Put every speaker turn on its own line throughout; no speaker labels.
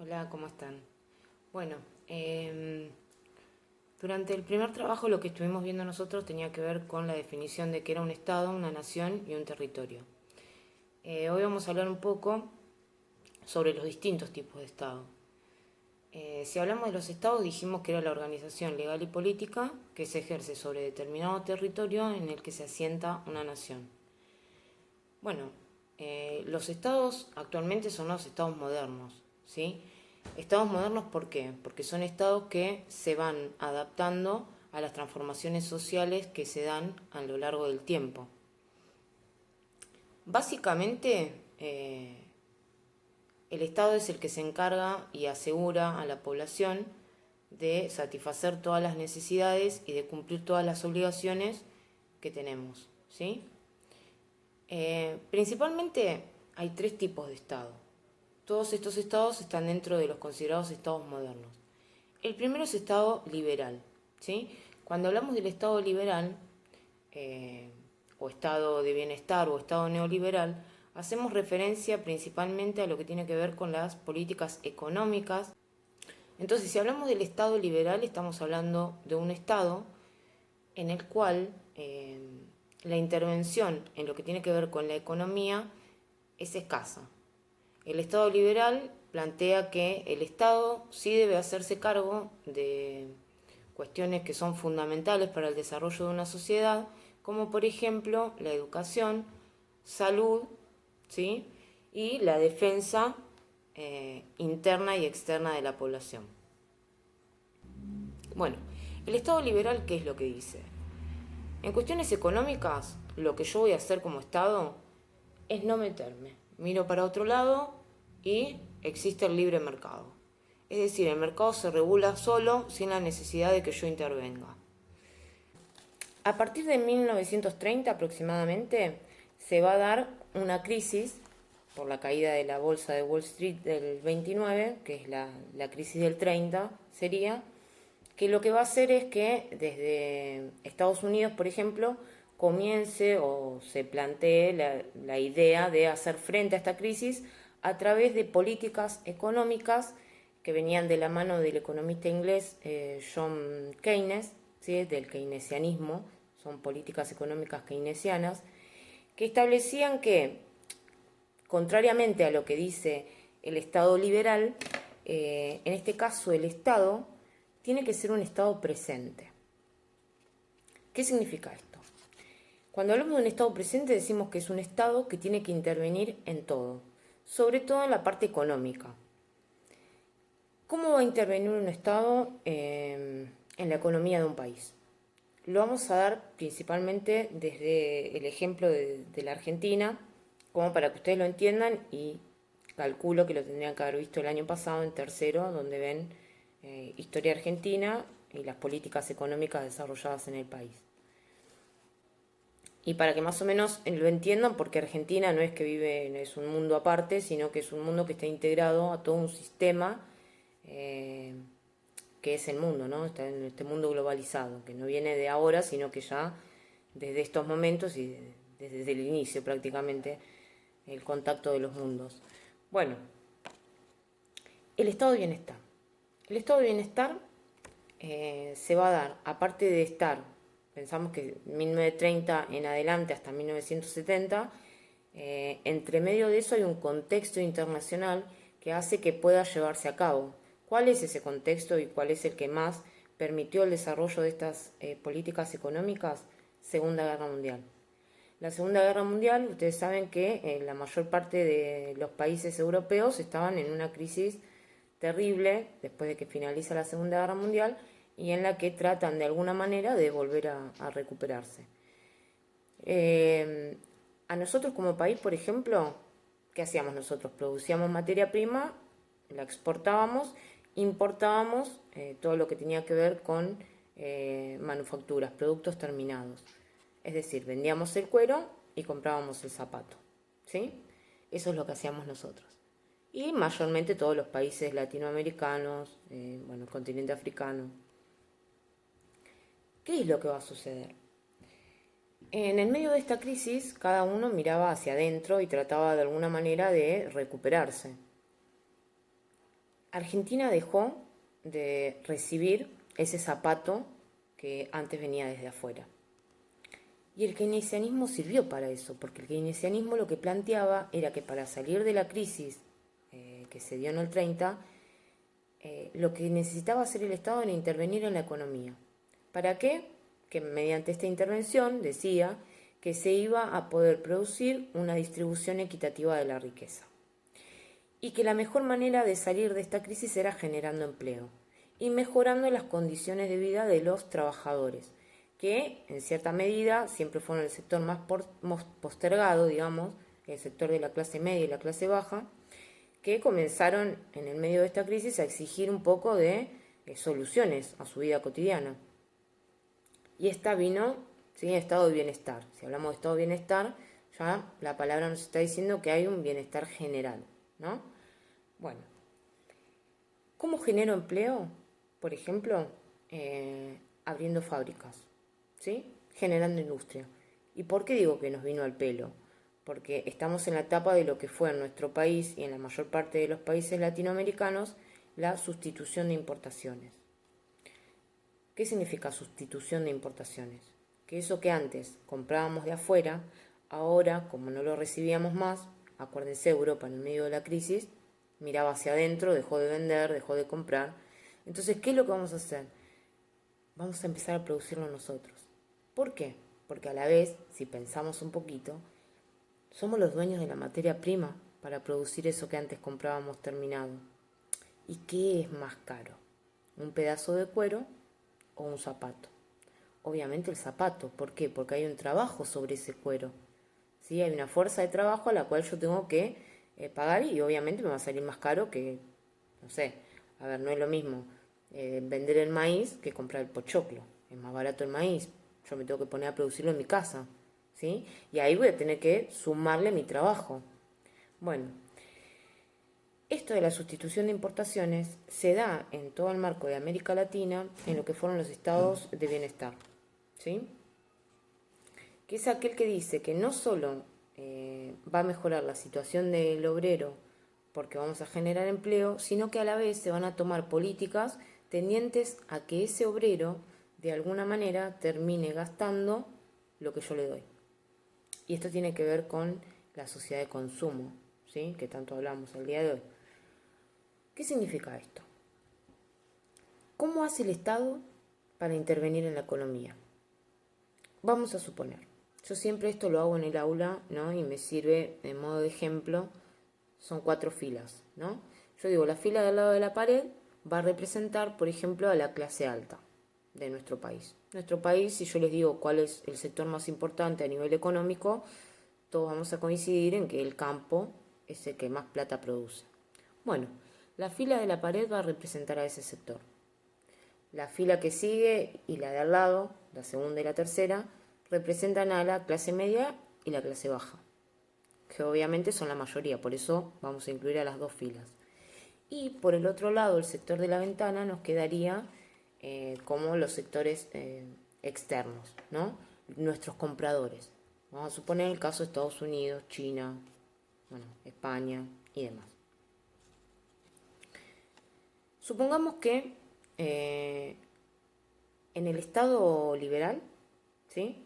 Hola, ¿cómo están? Bueno, em, durante el primer trabajo lo que estuvimos viendo nosotros tenía que ver con la definición de qué era un Estado, una nación y un territorio. Hoy vamos a hablar un poco sobre los distintos tipos de Estado. Si hablamos de los Estados, dijimos que era la organización legal y política que se ejerce sobre determinado territorio en el que se asienta una nación. Bueno, los estados actualmente son los estados modernos, ¿sí? Estados modernos, ¿por qué? Porque son estados que se van adaptando a las transformaciones sociales que se dan a lo largo del tiempo. Básicamente, el Estado es el que se encarga y asegura a la población de satisfacer todas las necesidades y de cumplir todas las obligaciones que tenemos, ¿sí? Principalmente hay tres tipos de Estado. Todos estos estados están dentro de los considerados estados modernos. El primero es estado liberal, ¿sí? Cuando hablamos del estado liberal, eh, o estado de bienestar o estado neoliberal, hacemos referencia principalmente a lo que tiene que ver con las políticas económicas. Entonces, si hablamos del estado liberal, estamos hablando de un estado en el cual la intervención en lo que tiene que ver con la economía es escasa. El Estado liberal plantea que el Estado sí debe hacerse cargo de cuestiones que son fundamentales para el desarrollo de una sociedad, como por ejemplo la educación, salud, ¿sí? Y la defensa interna y externa de la población. Bueno, el Estado liberal, ¿qué es lo que dice? En cuestiones económicas, lo que yo voy a hacer como Estado es no meterme. Miro para otro lado y existe el libre mercado. Es decir, el mercado se regula solo sin la necesidad de que yo intervenga. A partir de 1930 aproximadamente se va a dar una crisis por la caída de la bolsa de Wall Street del 29, que es la crisis del 30, sería, que lo que va a hacer es que desde Estados Unidos, por ejemplo, comience o se plantee la idea de hacer frente a esta crisis a través de políticas económicas que venían de la mano del economista inglés John Keynes, ¿sí? Del keynesianismo, son políticas económicas keynesianas, que establecían que, contrariamente a lo que dice el Estado liberal, en este caso el Estado tiene que ser un Estado presente. ¿Qué significa esto? Cuando hablamos de un Estado presente decimos que es un Estado que tiene que intervenir en todo, sobre todo en la parte económica. ¿Cómo va a intervenir un Estado en la economía de un país? Lo vamos a dar principalmente desde el ejemplo de la Argentina, como para que ustedes lo entiendan, y calculo que lo tendrían que haber visto el año pasado en tercero, donde ven historia argentina y las políticas económicas desarrolladas en el país. Y para que más o menos lo entiendan, porque Argentina no es que vive, no es un mundo aparte, sino que es un mundo que está integrado a todo un sistema eh, que es el mundo, ¿no? Está en este mundo globalizado, que no viene de ahora, sino que ya desde estos momentos y desde el inicio prácticamente, el contacto de los mundos. Bueno, el estado de bienestar. El estado de bienestar se va a dar, aparte de estar, pensamos que 1930 en adelante hasta 1970, entre medio de eso hay un contexto internacional que hace que pueda llevarse a cabo. ¿Cuál es ese contexto y cuál es el que más permitió el desarrollo de estas políticas económicas? Segunda Guerra Mundial. La Segunda Guerra Mundial, ustedes saben que la mayor parte de los países europeos estaban en una crisis terrible después de que finaliza la Segunda Guerra Mundial y en la que tratan de alguna manera de volver a recuperarse. A nosotros como país, por ejemplo, ¿qué hacíamos nosotros? Producíamos materia prima, la exportábamos, importábamos todo lo que tenía que ver con manufacturas, productos terminados. Es decir, vendíamos el cuero y comprábamos el zapato, ¿sí? Eso es lo que hacíamos nosotros. Y mayormente todos los países latinoamericanos, bueno, el continente africano. ¿Qué es lo que va a suceder? En el medio de esta crisis, cada uno miraba hacia adentro y trataba de alguna manera de recuperarse. Argentina dejó de recibir ese zapato que antes venía desde afuera. Y el keynesianismo sirvió para eso, porque el keynesianismo lo que planteaba era que para salir de la crisis que se dio en el 30, lo que necesitaba hacer el Estado era intervenir en la economía. ¿Para qué? Que mediante esta intervención, decía, que se iba a poder producir una distribución equitativa de la riqueza. Y que la mejor manera de salir de esta crisis era generando empleo y mejorando las condiciones de vida de los trabajadores, que en cierta medida siempre fueron el sector más postergado, digamos, el sector de la clase media y la clase baja, que comenzaron en el medio de esta crisis a exigir un poco de soluciones a su vida cotidiana. Y esta vino, ¿sí?, estado de bienestar. Si hablamos de estado de bienestar, ya la palabra nos está diciendo que hay un bienestar general, ¿no? Bueno, ¿cómo genero empleo? Por ejemplo, abriendo fábricas, ¿sí?, generando industria. ¿Y por qué digo que nos vino al pelo? Porque estamos en la etapa de lo que fue en nuestro país y en la mayor parte de los países latinoamericanos la sustitución de importaciones. ¿Qué significa sustitución de importaciones? Que eso que antes comprábamos de afuera, ahora, como no lo recibíamos más, acuérdense, Europa en el medio de la crisis, miraba hacia adentro, dejó de vender, dejó de comprar. Entonces, ¿qué es lo que vamos a hacer? Vamos a empezar a producirlo nosotros. ¿Por qué? Porque a la vez, si pensamos un poquito, somos los dueños de la materia prima para producir eso que antes comprábamos terminado. ¿Y qué es más caro? ¿Un pedazo de cuero o un zapato? Obviamente el zapato. ¿Por qué? Porque hay un trabajo sobre ese cuero. ¿Sí? Hay una fuerza de trabajo a la cual yo tengo que pagar y obviamente me va a salir más caro que, no sé, a ver, no es lo mismo vender el maíz que comprar el pochoclo. Es más barato el maíz. Yo me tengo que poner a producirlo en mi casa. ¿Sí? Y ahí voy a tener que sumarle mi trabajo. Bueno, esto de la sustitución de importaciones se da en todo el marco de América Latina en lo que fueron los estados de bienestar, ¿sí? Que es aquel que dice que no solo va a mejorar la situación del obrero porque vamos a generar empleo, sino que a la vez se van a tomar políticas tendientes a que ese obrero de alguna manera termine gastando lo que yo le doy. Y esto tiene que ver con la sociedad de consumo, ¿sí?, que tanto hablamos el día de hoy. ¿Qué significa esto? ¿Cómo hace el Estado para intervenir en la economía? Vamos a suponer, yo siempre esto lo hago en el aula, ¿no?, y me sirve de modo de ejemplo, son 4 filas, ¿no? Yo digo, la fila del lado de la pared va a representar, por ejemplo, a la clase alta de nuestro país. Nuestro país, si yo les digo cuál es el sector más importante a nivel económico, todos vamos a coincidir en que el campo es el que más plata produce. Bueno, la fila de la pared va a representar a ese sector. La fila que sigue y la de al lado, la segunda y la tercera, representan a la clase media y la clase baja, que obviamente son la mayoría, por eso vamos a incluir a las 2 filas. Y por el otro lado, el sector de la ventana nos quedaría como los sectores externos, ¿no?, nuestros compradores. Vamos a suponer el caso de Estados Unidos, China, bueno, España y demás. Supongamos que en el Estado liberal, ¿sí?,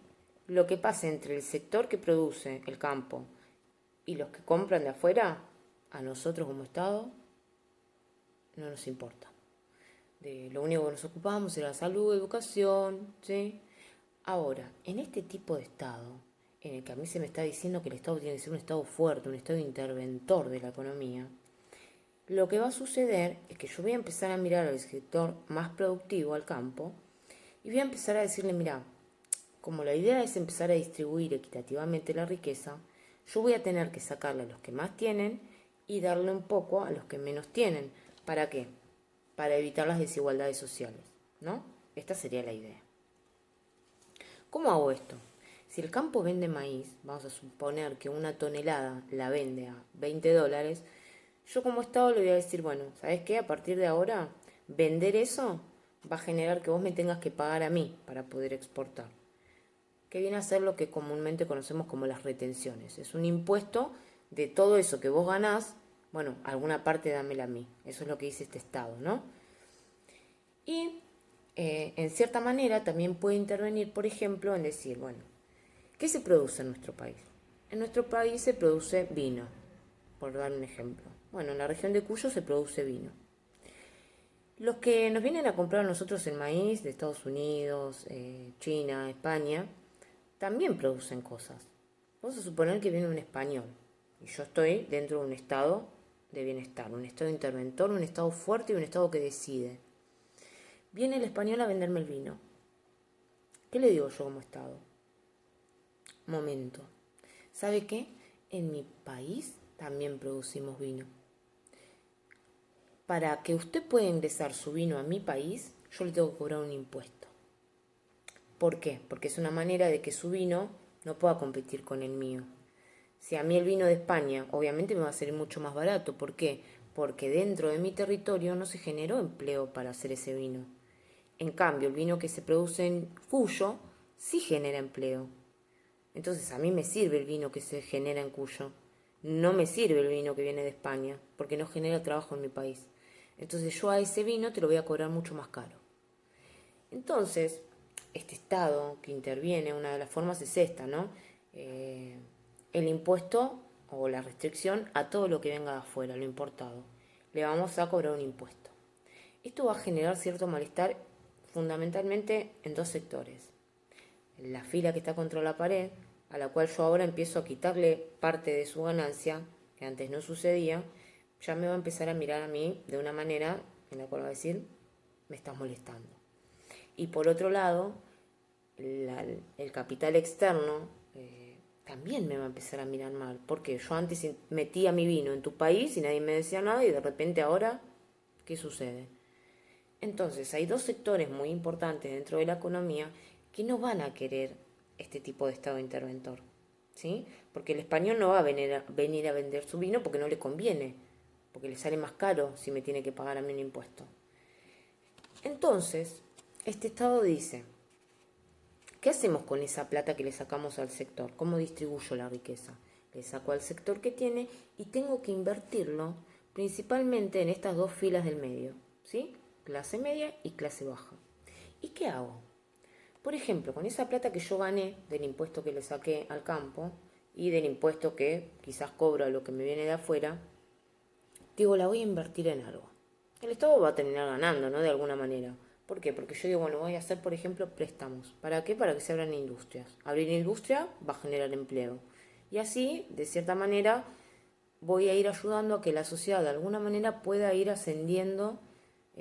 lo que pasa entre el sector que produce el campo y los que compran de afuera, a nosotros como Estado no nos importa. De lo único que nos ocupamos era salud, educación, ¿sí? Ahora, en este tipo de Estado, en el que a mí se me está diciendo que el Estado tiene que ser un Estado fuerte, un Estado interventor de la economía, lo que va a suceder es que yo voy a empezar a mirar al sector más productivo, al campo, y voy a empezar a decirle, mira, como la idea es empezar a distribuir equitativamente la riqueza, yo voy a tener que sacarle a los que más tienen y darle un poco a los que menos tienen. ¿Para qué? Para evitar las desigualdades sociales, ¿no? Esta sería la idea. ¿Cómo hago esto? Si el campo vende maíz, vamos a suponer que una tonelada la vende a $20, yo como Estado le voy a decir, bueno, ¿sabes qué? A partir de ahora, vender eso va a generar que vos me tengas que pagar a mí para poder exportar. Que viene a ser lo que comúnmente conocemos como las retenciones. Es un impuesto de todo eso que vos ganás Bueno, alguna parte dámela a mí. Eso es lo que dice este Estado, ¿no? Y en cierta manera también puede intervenir, por ejemplo, en decir, bueno, ¿qué se produce en nuestro país? En nuestro país se produce vino, por dar un ejemplo. Bueno, en la región de Cuyo se produce vino. Los que nos vienen a comprar a nosotros el maíz de Estados Unidos, China, España, también producen cosas. Vamos a suponer que viene un español y yo estoy dentro de un estado de bienestar, un estado interventor, un estado fuerte y un estado que decide. Viene el español a venderme el vino. ¿Qué le digo yo como estado? Momento. ¿Sabe qué? En mi país también producimos vino. Para que usted pueda ingresar su vino a mi país, yo le tengo que cobrar un impuesto. ¿Por qué? Porque es una manera de que su vino no pueda competir con el mío. Si a mí el vino de España, obviamente me va a salir mucho más barato. ¿Por qué? Porque dentro de mi territorio no se generó empleo para hacer ese vino. En cambio, el vino que se produce en Cuyo sí genera empleo. Entonces a mí me sirve el vino que se genera en Cuyo. No me sirve el vino que viene de España, porque no genera trabajo en mi país. Entonces yo a ese vino te lo voy a cobrar mucho más caro. Entonces, este Estado que interviene, una de las formas es esta, ¿no? El impuesto o la restricción a todo lo que venga de afuera, lo importado. Le vamos a cobrar un impuesto. Esto va a generar cierto malestar fundamentalmente en dos sectores. La fila que está contra la pared, a la cual yo ahora empiezo a quitarle parte de su ganancia, que antes no sucedía, ya me va a empezar a mirar a mí de una manera en la cual va a decir, me estás molestando. Y por otro lado, el capital externo también me va a empezar a mirar mal, porque yo antes metía mi vino en tu país y nadie me decía nada y de repente ahora, ¿qué sucede? Entonces hay dos sectores muy importantes dentro de la economía que no van a querer este tipo de Estado interventor, ¿sí? Porque el español no va a venir a vender su vino porque no le conviene, porque le sale más caro si me tiene que pagar a mí un impuesto. Entonces, este Estado dice, ¿qué hacemos con esa plata que le sacamos al sector? ¿Cómo distribuyo la riqueza? Le saco al sector que tiene y tengo que invertirlo principalmente en estas dos filas del medio, ¿sí? Clase media y clase baja. ¿Y qué hago? Por ejemplo, con esa plata que yo gané del impuesto que le saqué al campo y del impuesto que quizás cobro a lo que me viene de afuera, digo, la voy a invertir en algo. El Estado va a terminar ganando, ¿no? De alguna manera. ¿Por qué? Porque yo digo, bueno, voy a hacer, por ejemplo, préstamos. ¿Para qué? Para que se abran industrias. Abrir industria va a generar empleo. Y así, de cierta manera, voy a ir ayudando a que la sociedad de alguna manera pueda ir ascendiendo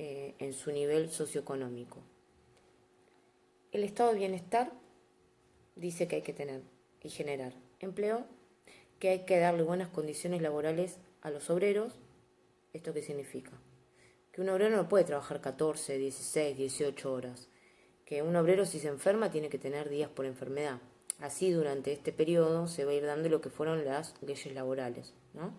en su nivel socioeconómico. El estado de bienestar dice que hay que tener y generar empleo, que hay que darle buenas condiciones laborales a los obreros. ¿Esto qué significa? Que un obrero no puede trabajar 14, 16, 18 horas. Que un obrero si se enferma tiene que tener días por enfermedad. Así durante este periodo se va a ir dando lo que fueron las leyes laborales, ¿no?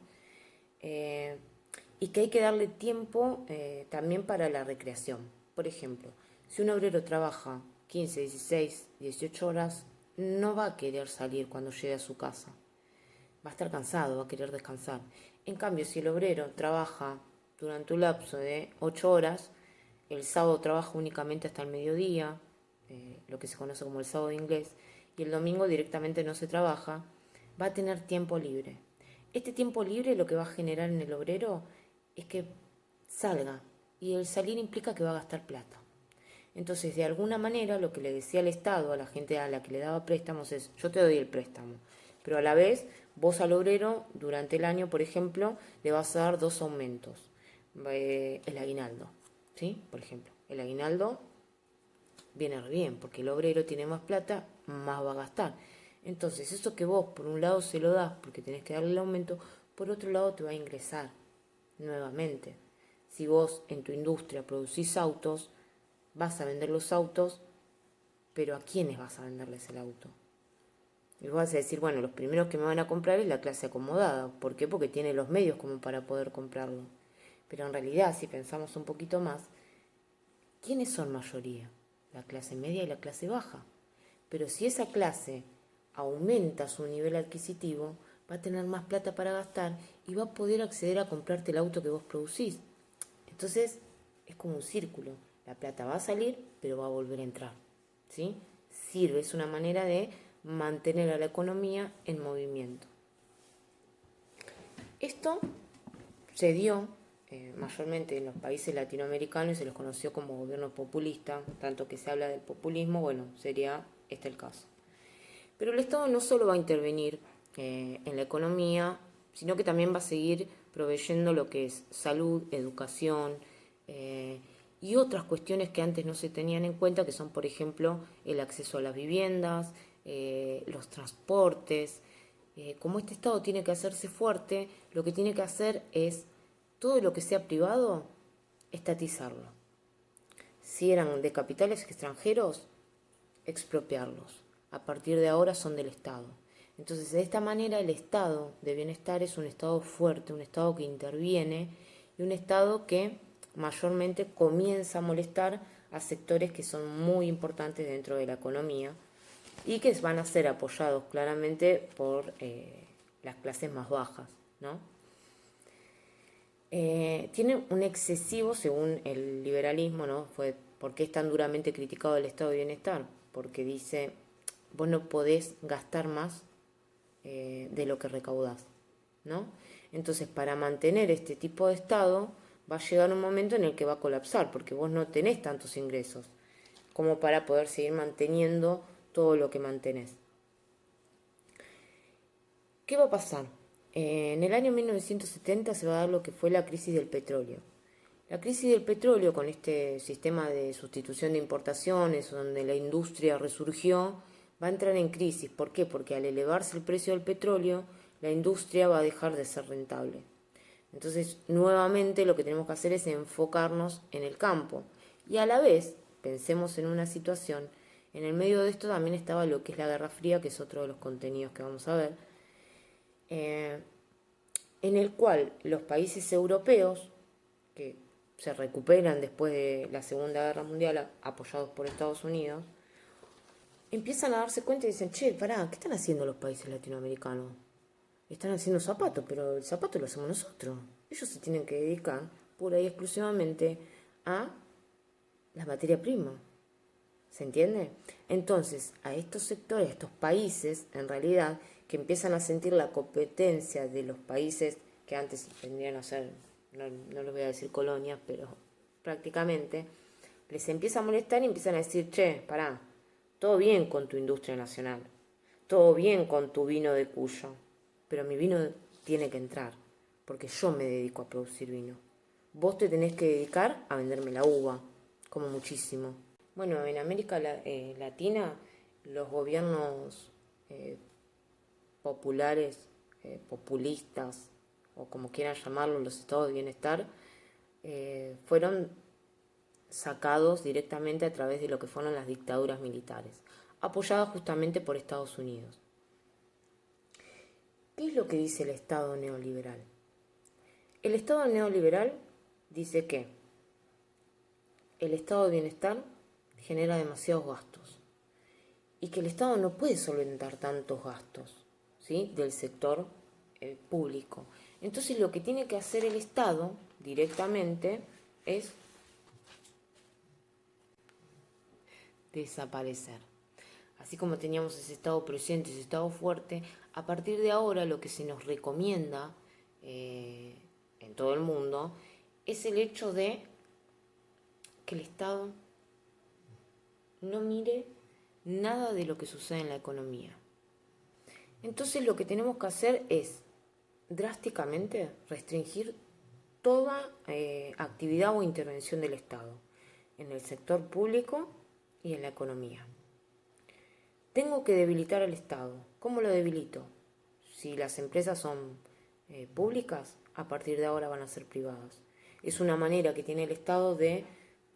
Y que hay que darle tiempo también para la recreación. Por ejemplo, si un obrero trabaja 15, 16, 18 horas, no va a querer salir cuando llegue a su casa. Va a estar cansado, va a querer descansar. En cambio, si el obrero trabaja durante un lapso de 8 horas, el sábado trabaja únicamente hasta el mediodía, lo que se conoce como el sábado inglés, y el domingo directamente no se trabaja, va a tener tiempo libre. Este tiempo libre lo que va a generar en el obrero es que salga, y el salir implica que va a gastar plata. Entonces, de alguna manera, lo que le decía el Estado a la gente a la que le daba préstamos es, yo te doy el préstamo, pero a la vez, vos al obrero, durante el año, por ejemplo, le vas a dar dos aumentos. El aguinaldo, ¿sí? Por ejemplo, el aguinaldo viene re bien, porque el obrero tiene más plata, más va a gastar. Entonces, eso que vos, por un lado, se lo das porque tenés que darle el aumento, por otro lado, te va a ingresar nuevamente. Si vos en tu industria producís autos, vas a vender los autos, pero ¿a quiénes vas a venderles el auto? Y vos vas a decir, bueno, los primeros que me van a comprar es la clase acomodada. ¿Por qué? Porque tiene los medios como para poder comprarlo. Pero en realidad, si pensamos un poquito más, ¿quiénes son mayoría? La clase media y la clase baja. Pero si esa clase aumenta su nivel adquisitivo, va a tener más plata para gastar y va a poder acceder a comprarte el auto que vos producís. Entonces es como un círculo. La plata va a salir, pero va a volver a entrar. ¿Sí? Sirve, es una manera de mantener a la economía en movimiento. Esto se dio mayormente en los países latinoamericanos y se los conoció como gobierno populista, tanto que se habla del populismo, bueno, sería este el caso. Pero el Estado no solo va a intervenir en la economía, sino que también va a seguir proveyendo lo que es salud, educación y otras cuestiones que antes no se tenían en cuenta, que son, por ejemplo, el acceso a las viviendas, los transportes. Como este Estado tiene que hacerse fuerte, lo que tiene que hacer es todo lo que sea privado, estatizarlo. Si eran de capitales extranjeros, expropiarlos. A partir de ahora son del Estado. Entonces, de esta manera, el estado de bienestar es un estado fuerte, un estado que interviene y un estado que mayormente comienza a molestar a sectores que son muy importantes dentro de la economía y que van a ser apoyados claramente por las clases más bajas, ¿no? Tiene un excesivo, según el liberalismo, ¿no? ¿Por qué es tan duramente criticado el estado de bienestar? Porque dice, vos no podés gastar más de lo que recaudás, ¿no? Entonces, para mantener este tipo de estado, va a llegar un momento en el que va a colapsar, porque vos no tenés tantos ingresos como para poder seguir manteniendo todo lo que mantenés. ¿Qué va a pasar? En el año 1970 se va a dar lo que fue la crisis del petróleo. La crisis del petróleo, con este sistema de sustitución de importaciones, donde la industria resurgió, va a entrar en crisis. ¿Por qué? Porque al elevarse el precio del petróleo, la industria va a dejar de ser rentable. Entonces, nuevamente lo que tenemos que hacer es enfocarnos en el campo. Y a la vez, pensemos en una situación, en el medio de esto también estaba lo que es la Guerra Fría, que es otro de los contenidos que vamos a ver, en el cual los países europeos, que se recuperan después de la Segunda Guerra Mundial, apoyados por Estados Unidos, empiezan a darse cuenta y dicen, che, pará, ¿qué están haciendo los países latinoamericanos? Están haciendo zapatos, pero el zapato lo hacemos nosotros. Ellos se tienen que dedicar pura y exclusivamente a la materia prima. ¿Se entiende? Entonces, a estos sectores, a estos países, en realidad, que empiezan a sentir la competencia de los países que antes tendrían a ser, no les voy a decir colonias, pero prácticamente, les empieza a molestar y empiezan a decir, che, pará, todo bien con tu industria nacional, todo bien con tu vino de Cuyo, pero mi vino tiene que entrar, porque yo me dedico a producir vino. Vos te tenés que dedicar a venderme la uva, como muchísimo. Bueno, en América Latina, los gobiernos populares, populistas, o como quieran llamarlo, los estados de bienestar, fueron sacados directamente a través de lo que fueron las dictaduras militares, apoyadas justamente por Estados Unidos. ¿Qué es lo que dice el Estado neoliberal? El Estado neoliberal dice que el estado de bienestar genera demasiados gastos y que el Estado no puede solventar tantos gastos, ¿sí?, del sector público. Entonces lo que tiene que hacer el Estado directamente es desaparecer. Así como teníamos ese Estado presente, ese Estado fuerte, a partir de ahora lo que se nos recomienda en todo el mundo es el hecho de que el Estado no mire nada de lo que sucede en la economía. Entonces lo que tenemos que hacer es drásticamente restringir toda actividad o intervención del Estado en el sector público y en la economía. Tengo que debilitar al Estado. ¿Cómo lo debilito? Si las empresas son públicas, a partir de ahora van a ser privadas. Es una manera que tiene el Estado de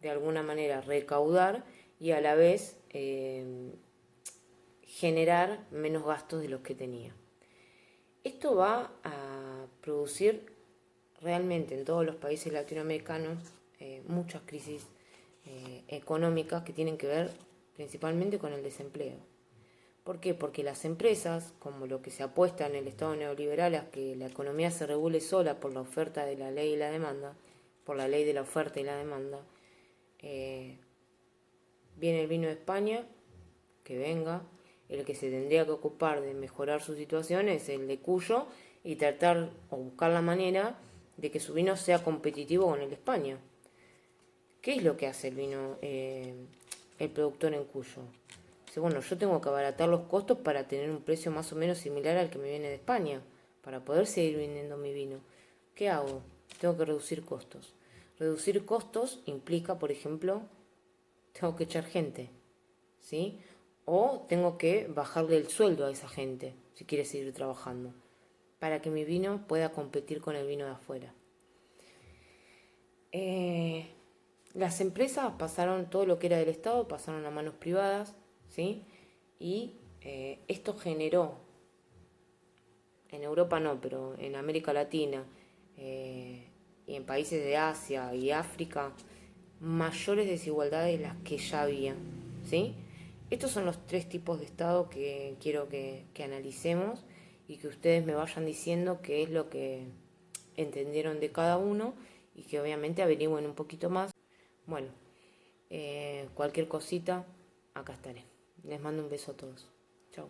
alguna manera, recaudar y a la vez generar menos gastos de los que tenía. Esto va a producir realmente en todos los países latinoamericanos muchas crisis económicas que tienen que ver principalmente con el desempleo. ¿Por qué? Porque las empresas, como lo que se apuesta en el Estado neoliberal, es que la economía se regule sola por la oferta de la ley y la demanda, por la ley de la oferta y la demanda, viene el vino de España, que venga, el que se tendría que ocupar de mejorar su situación es el de Cuyo y tratar o buscar la manera de que su vino sea competitivo con el de España. ¿Qué es lo que hace el vino, el productor en Cuyo? Dice, bueno, yo tengo que abaratar los costos para tener un precio más o menos similar al que me viene de España, para poder seguir vendiendo mi vino. ¿Qué hago? Tengo que reducir costos. Reducir costos implica, por ejemplo, tengo que echar gente, ¿sí? O tengo que bajarle el sueldo a esa gente, si quiere seguir trabajando, para que mi vino pueda competir con el vino de afuera. Las empresas pasaron, todo lo que era del Estado, pasaron a manos privadas, ¿sí? Y esto generó, en Europa no, pero en América Latina y en países de Asia y África, mayores desigualdades de las que ya había, ¿sí? Estos son los tres tipos de Estado que quiero que analicemos y que ustedes me vayan diciendo qué es lo que entendieron de cada uno y que obviamente averigüen un poquito más. Bueno, cualquier cosita, acá estaré. Les mando un beso a todos. Chao.